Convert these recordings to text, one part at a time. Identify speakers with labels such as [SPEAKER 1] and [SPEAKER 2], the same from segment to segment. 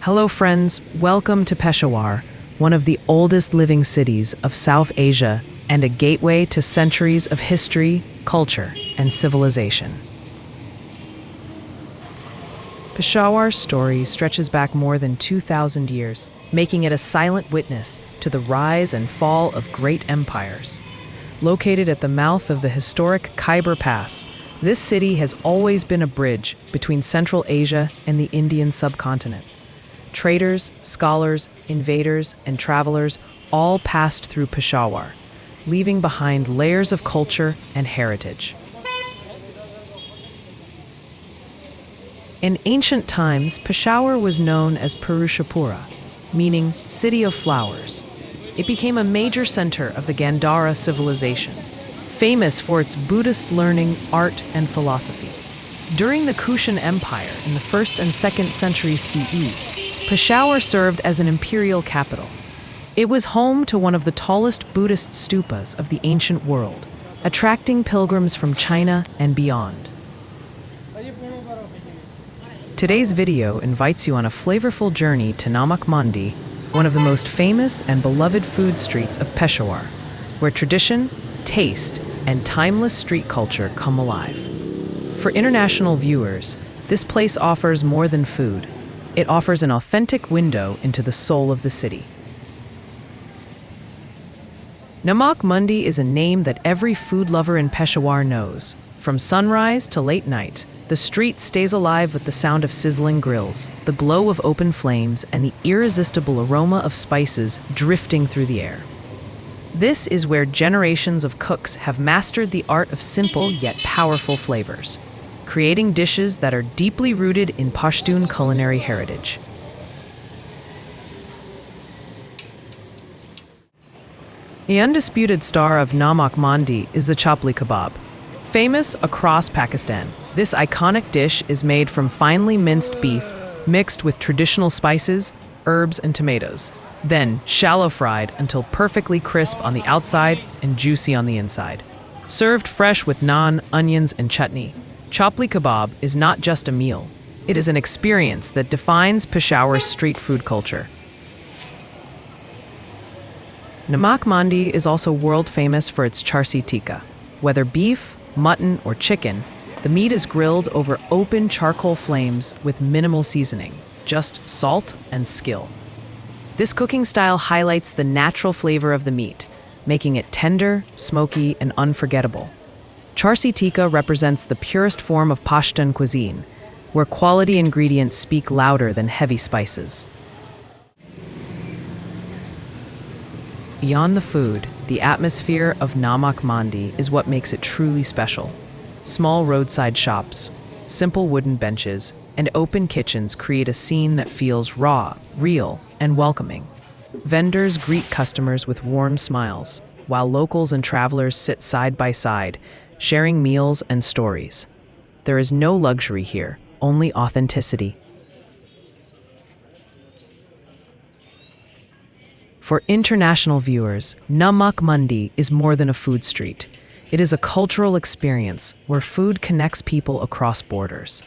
[SPEAKER 1] Hello friends, welcome to Peshawar, one of the oldest living cities of South Asia and a gateway to centuries of history, culture, and civilization. Peshawar's story stretches back more than 2,000 years, making it a silent witness to the rise and fall of great empires. Located at the mouth of the historic Khyber Pass, this city has always been a bridge between Central Asia and the Indian subcontinent. Traders, scholars, invaders, and travelers all passed through Peshawar, leaving behind layers of culture and heritage. In ancient times, Peshawar was known as Purushapura, meaning City of Flowers. It became a major center of the Gandhara civilization, famous for its Buddhist learning, art, and philosophy. During the Kushan Empire in the 1st and 2nd centuries CE, Peshawar served as an imperial capital. It was home to one of the tallest Buddhist stupas of the ancient world, attracting pilgrims from China and beyond. Today's video invites you on a flavorful journey to Namak Mandi, one of the most famous and beloved food streets of Peshawar, where tradition, taste, and timeless street culture come alive. For international viewers, this place offers more than food. It offers an authentic window into the soul of the city. Namak Mandi is a name that every food lover in Peshawar knows. From sunrise to late night, the street stays alive with the sound of sizzling grills, the glow of open flames, and the irresistible aroma of spices drifting through the air. This is where generations of cooks have mastered the art of simple yet powerful flavors, creating dishes that are deeply rooted in Pashtun culinary heritage. The undisputed star of Namak Mandi is the Chapli Kebab. Famous across Pakistan, this iconic dish is made from finely minced beef mixed with traditional spices, herbs, and tomatoes, then shallow fried until perfectly crisp on the outside and juicy on the inside. Served fresh with naan, onions, and chutney, Chapli Kebab is not just a meal. It is an experience that defines Peshawar's street food culture. Namak Mandi is also world famous for its Charsi Tikka. Whether beef, mutton, or chicken, the meat is grilled over open charcoal flames with minimal seasoning, just salt and skill. This cooking style highlights the natural flavor of the meat, making it tender, smoky, and unforgettable. Charsi Tikka represents the purest form of Pashtun cuisine, where quality ingredients speak louder than heavy spices. Beyond the food, the atmosphere of Namak Mandi is what makes it truly special. Small roadside shops, simple wooden benches, and open kitchens create a scene that feels raw, real, and welcoming. Vendors greet customers with warm smiles, while locals and travelers sit side by side, sharing meals and stories. There is no luxury here, only authenticity. For international viewers, Namak Mandi is more than a food street. It is a cultural experience where food connects people across borders.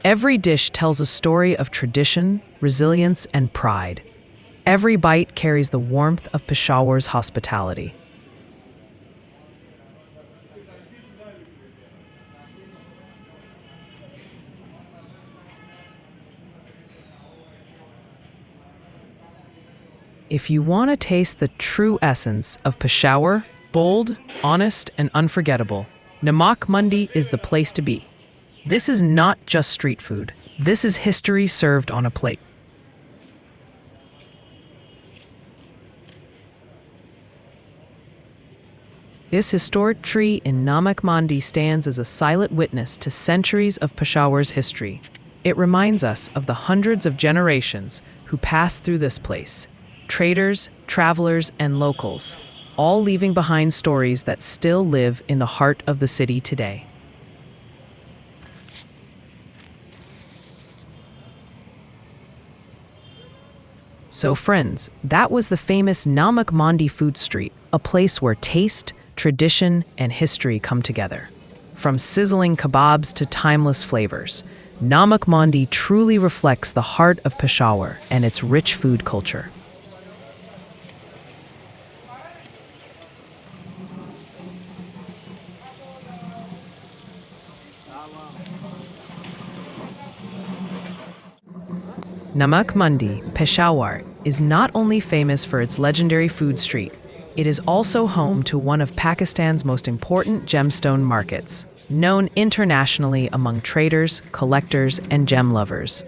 [SPEAKER 1] Every dish tells a story of tradition, resilience, and pride. Every bite carries the warmth of Peshawar's hospitality. If you want to taste the true essence of Peshawar, bold, honest, and unforgettable, Namak Mandi is the place to be. This is not just street food. This is history served on a plate. This historic tree in Namak Mandi stands as a silent witness to centuries of Peshawar's history. It reminds us of the hundreds of generations who passed through this place. Traders, travelers, and locals, all leaving behind stories that still live in the heart of the city today. So friends, that was the famous Namak Mandi food street, a place where taste, tradition, and history come together. From sizzling kebabs to timeless flavors, Namak Mandi truly reflects the heart of Peshawar and its rich food culture. Namak Mandi Peshawar is not only famous for its legendary food street, it is also home to one of Pakistan's most important gemstone markets, known internationally among traders, collectors, and gem lovers.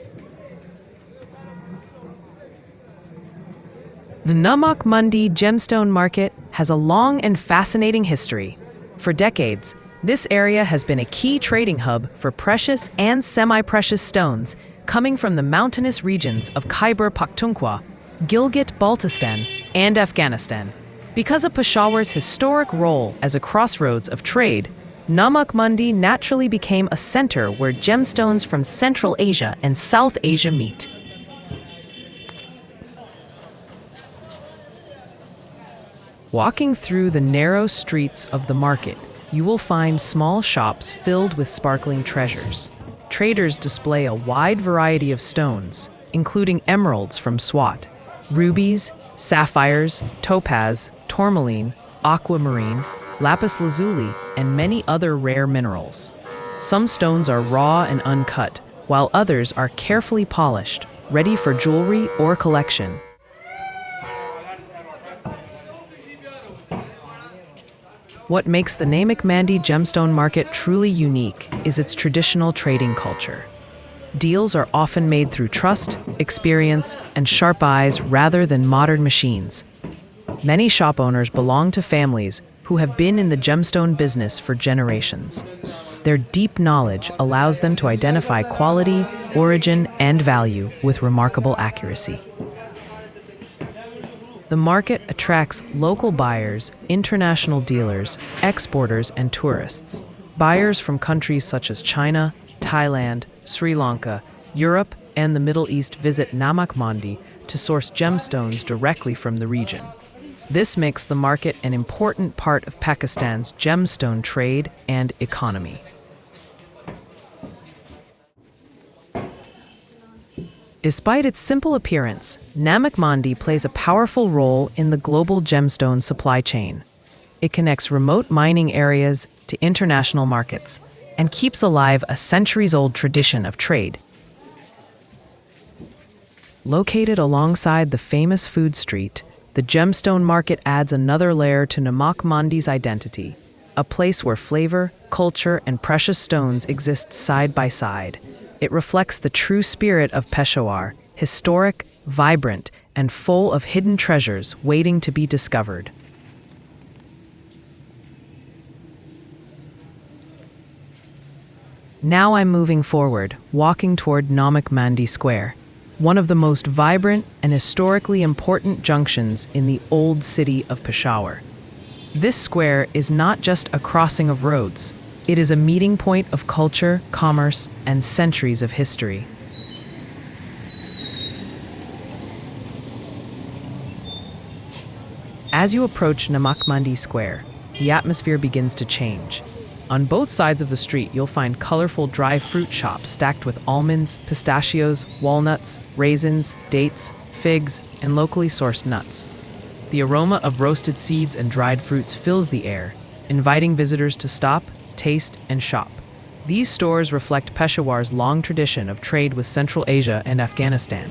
[SPEAKER 1] The Namak Mandi gemstone market has a long and fascinating history. For decades, this area has been a key trading hub for precious and semi-precious stones coming from the mountainous regions of Khyber Pakhtunkhwa, Gilgit-Baltistan, and Afghanistan. Because of Peshawar's historic role as a crossroads of trade, Namak Mandi naturally became a center where gemstones from Central Asia and South Asia meet. Walking through the narrow streets of the market, you will find small shops filled with sparkling treasures. Traders display a wide variety of stones, including emeralds from Swat, rubies, sapphires, topaz, tourmaline, aquamarine, lapis lazuli, and many other rare minerals. Some stones are raw and uncut, while others are carefully polished, ready for jewelry or collection. What makes the Namak Mandi gemstone market truly unique is its traditional trading culture. Deals are often made through trust, experience, and sharp eyes rather than modern machines. Many shop owners belong to families who have been in the gemstone business for generations. Their deep knowledge allows them to identify quality, origin, and value with remarkable accuracy. The market attracts local buyers, international dealers, exporters, and tourists. Buyers from countries such as China, Thailand, Sri Lanka, Europe, and the Middle East visit Namak Mandi to source gemstones directly from the region. This makes the market an important part of Pakistan's gemstone trade and economy. Despite its simple appearance, Namak Mandi plays a powerful role in the global gemstone supply chain. It connects remote mining areas to international markets and keeps alive a centuries-old tradition of trade. Located alongside the famous food street, the gemstone market adds another layer to Namak Mandi's identity, a place where flavor, culture, and precious stones exist side by side. It reflects the true spirit of Peshawar, historic, vibrant, and full of hidden treasures waiting to be discovered. Now I'm moving forward, walking toward Namak Mandi Square, one of the most vibrant and historically important junctions in the old city of Peshawar. This square is not just a crossing of roads. It is a meeting point of culture, commerce, and centuries of history. As you approach Namak Mandi Square, the atmosphere begins to change. On both sides of the street, you'll find colorful dry fruit shops stacked with almonds, pistachios, walnuts, raisins, dates, figs, and locally sourced nuts. The aroma of roasted seeds and dried fruits fills the air, inviting visitors to stop, taste, and shop. These stores reflect Peshawar's long tradition of trade with Central Asia and Afghanistan,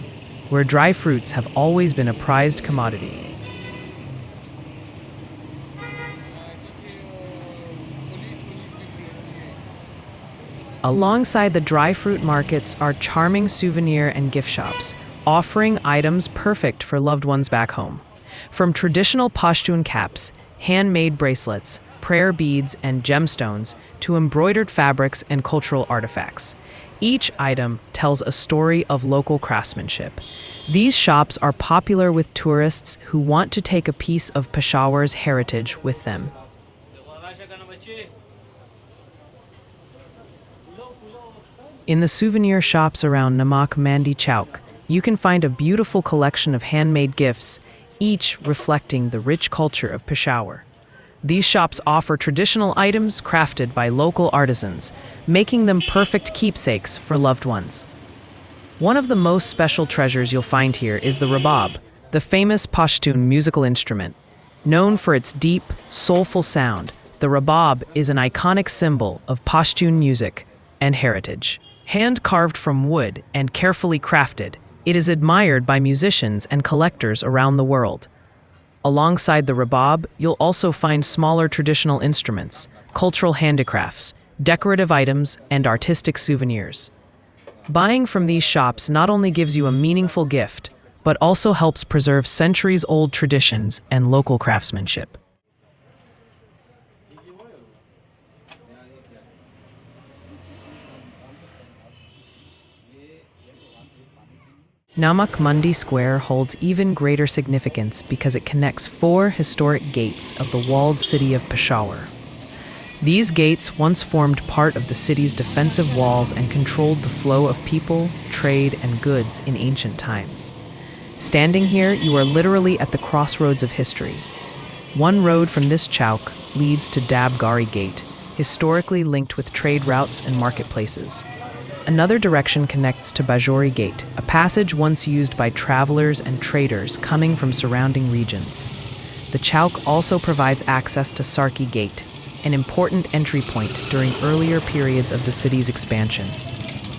[SPEAKER 1] where dry fruits have always been a prized commodity. Alongside the dry fruit markets are charming souvenir and gift shops, offering items perfect for loved ones back home. From traditional Pashtun caps, handmade bracelets, prayer beads, and gemstones to embroidered fabrics and cultural artifacts. Each item tells a story of local craftsmanship. These shops are popular with tourists who want to take a piece of Peshawar's heritage with them. In the souvenir shops around Namak Mandi Chowk, you can find a beautiful collection of handmade gifts, each reflecting the rich culture of Peshawar. These shops offer traditional items crafted by local artisans, making them perfect keepsakes for loved ones. One of the most special treasures you'll find here is the rubab, the famous Pashtun musical instrument. Known for its deep, soulful sound, the rubab is an iconic symbol of Pashtun music and heritage. Hand-carved from wood and carefully crafted, it is admired by musicians and collectors around the world. Alongside the rubab, you'll also find smaller traditional instruments, cultural handicrafts, decorative items, and artistic souvenirs. Buying from these shops not only gives you a meaningful gift, but also helps preserve centuries-old traditions and local craftsmanship. Namak Mandi Square holds even greater significance because it connects 4 historic gates of the walled city of Peshawar. These gates once formed part of the city's defensive walls and controlled the flow of people, trade, and goods in ancient times. Standing here, you are literally at the crossroads of history. One road from this chowk leads to Dabgari Gate, historically linked with trade routes and marketplaces. Another direction connects to Bajori Gate, a passage once used by travelers and traders coming from surrounding regions. The chowk also provides access to Sarki Gate, an important entry point during earlier periods of the city's expansion.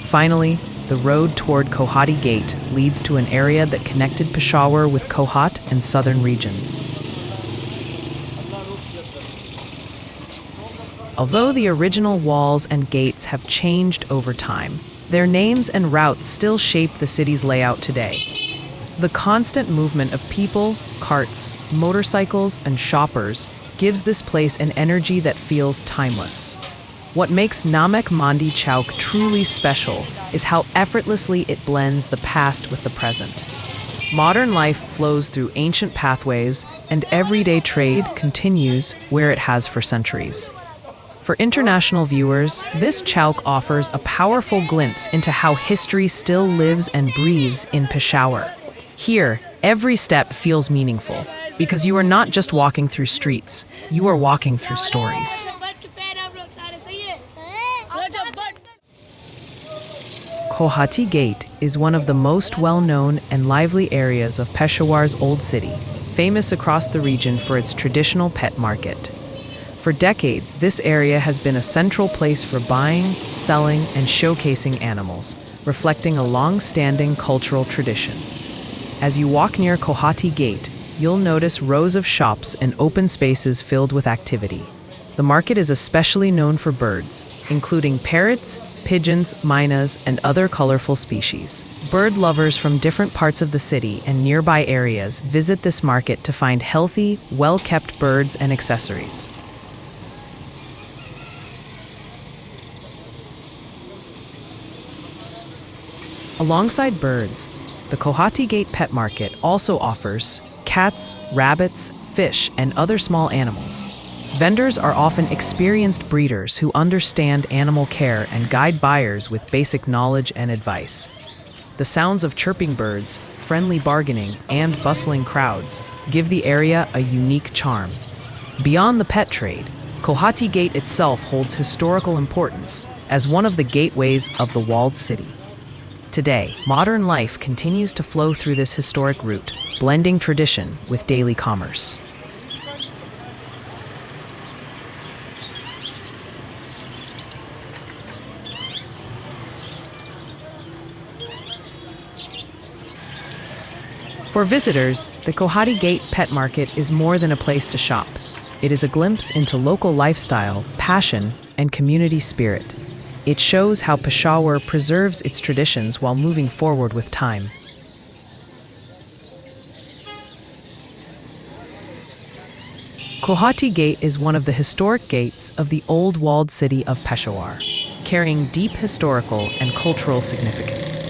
[SPEAKER 1] Finally, the road toward Kohati Gate leads to an area that connected Peshawar with Kohat and southern regions. Although the original walls and gates have changed over time, their names and routes still shape the city's layout today. The constant movement of people, carts, motorcycles, and shoppers gives this place an energy that feels timeless. What makes Namak Mandi Chowk truly special is how effortlessly it blends the past with the present. Modern life flows through ancient pathways, and everyday trade continues where it has for centuries. For international viewers, this chowk offers a powerful glimpse into how history still lives and breathes in Peshawar. Here, every step feels meaningful, because you are not just walking through streets, you are walking through stories. Kohhati Gate is one of the most well-known and lively areas of Peshawar's old city, famous across the region for its traditional pet market. For decades, this area has been a central place for buying, selling, and showcasing animals, reflecting a long-standing cultural tradition. As you walk near Kohhati Gate, you'll notice rows of shops and open spaces filled with activity. The market is especially known for birds, including parrots, pigeons, mynas, and other colorful species. Bird lovers from different parts of the city and nearby areas visit this market to find healthy, well-kept birds and accessories. Alongside birds, the Kohhati Gate Pet Market also offers cats, rabbits, fish, and other small animals. Vendors are often experienced breeders who understand animal care and guide buyers with basic knowledge and advice. The sounds of chirping birds, friendly bargaining, and bustling crowds give the area a unique charm. Beyond the pet trade, Kohhati Gate itself holds historical importance as one of the gateways of the walled city. Today, modern life continues to flow through this historic route, blending tradition with daily commerce. For visitors, the Kohhati Gate Pet Market is more than a place to shop. It is a glimpse into local lifestyle, passion, and community spirit. It shows how Peshawar preserves its traditions while moving forward with time. Kohhati Gate is one of the historic gates of the old walled city of Peshawar, carrying deep historical and cultural significance.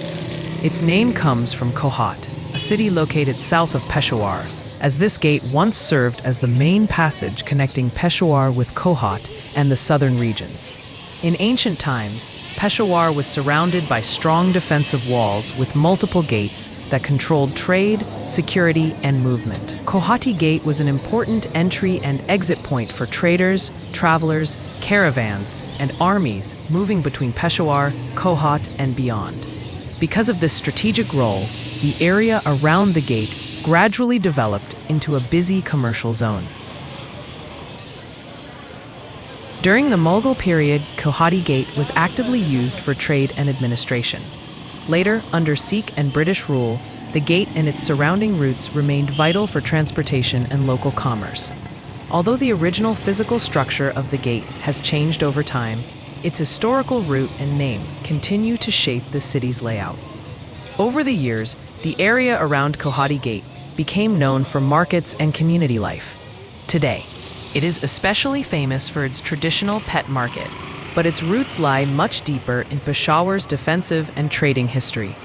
[SPEAKER 1] Its name comes from Kohat, a city located south of Peshawar, as this gate once served as the main passage connecting Peshawar with Kohat and the southern regions. In ancient times, Peshawar was surrounded by strong defensive walls with multiple gates that controlled trade, security, and movement. Kohati Gate was an important entry and exit point for traders, travelers, caravans, and armies moving between Peshawar, Kohat, and beyond. Because of this strategic role, the area around the gate gradually developed into a busy commercial zone. During the Mughal period, Kohati Gate was actively used for trade and administration. Later, under Sikh and British rule, the gate and its surrounding routes remained vital for transportation and local commerce. Although the original physical structure of the gate has changed over time, its historical route and name continue to shape the city's layout. Over the years, the area around Kohati Gate became known for markets and community life. Today, it is especially famous for its traditional pet market, but its roots lie much deeper in Peshawar's defensive and trading history.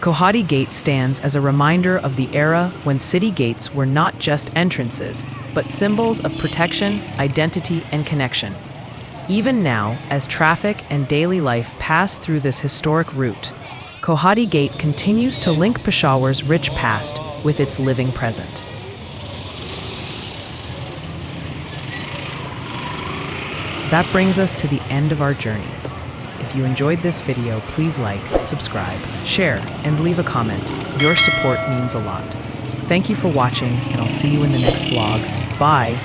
[SPEAKER 1] Kohati Gate stands as a reminder of the era when city gates were not just entrances, but symbols of protection, identity, and connection. Even now, as traffic and daily life pass through this historic route, Kohati Gate continues to link Peshawar's rich past with its living present. That brings us to the end of our journey. If you enjoyed this video, please like, subscribe, share, and leave a comment. Your support means a lot. Thank you for watching, and I'll see you in the next vlog. Bye!